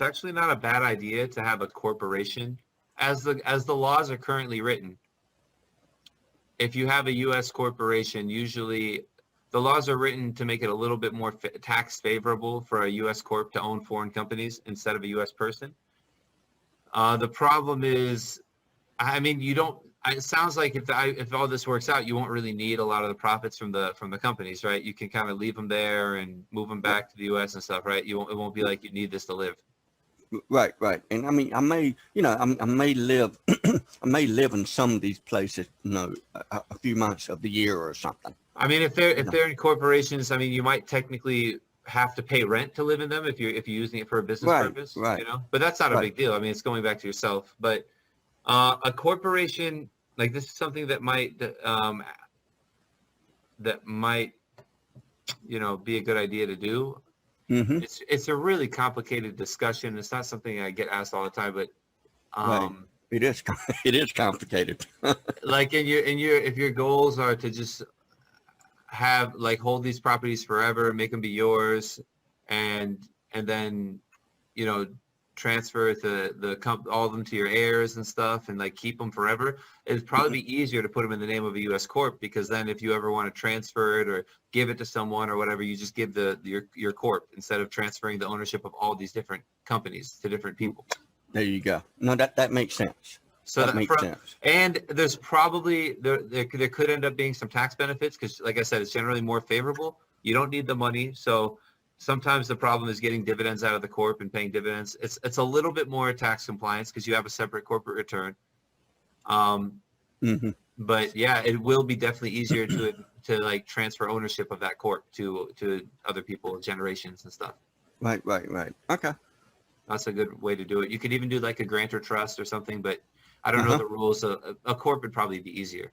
it's actually not a bad idea to have a corporation as the laws are currently written. If you have a U.S. corporation, usually the laws are written to make it a little bit more tax favorable for a U.S. corp to own foreign companies instead of a U.S. person. The problem is, I mean, you don't. It sounds like if all this works out, you won't really need a lot of the profits from the companies, right? You can kind of leave them there and move them back to the U.S. and stuff, right? It won't be like you need this to live. Right, right. And I mean, I may, I may live, I may live in some of these places, a few months of the year or something. I mean, if they're in corporations, I mean, you might technically have to pay rent to live in them if you're using it for a business purpose, right. But that's not a big deal. I mean, it's going back to yourself. But a corporation, like, this is something that might be a good idea to do. Mm-hmm. It's a really complicated discussion. It's not something I get asked all the time, but Right. It is complicated. like if your goals are to just have, like, hold these properties forever, make them be yours, and then transfer all of them to your heirs and stuff, and like keep them forever, it'd probably be easier to put them in the name of a U.S. corp, because then if you ever want to transfer it or give it to someone or whatever, you just give your corp instead of transferring the ownership of all these different companies to different people. There you go. No, that makes sense. So that makes sense. And there's probably there could end up being some tax benefits because, like I said, it's generally more favorable. You don't need the money, so sometimes the problem is getting dividends out of the corp and paying dividends. It's a little bit more tax compliance because you have a separate corporate return. Mm-hmm. But yeah, it will be definitely easier to like transfer ownership of that corp to other people, generations and stuff. Right. Okay. That's a good way to do it. You could even do like a grantor trust or something, but I don't know the rules. A corp would probably be easier.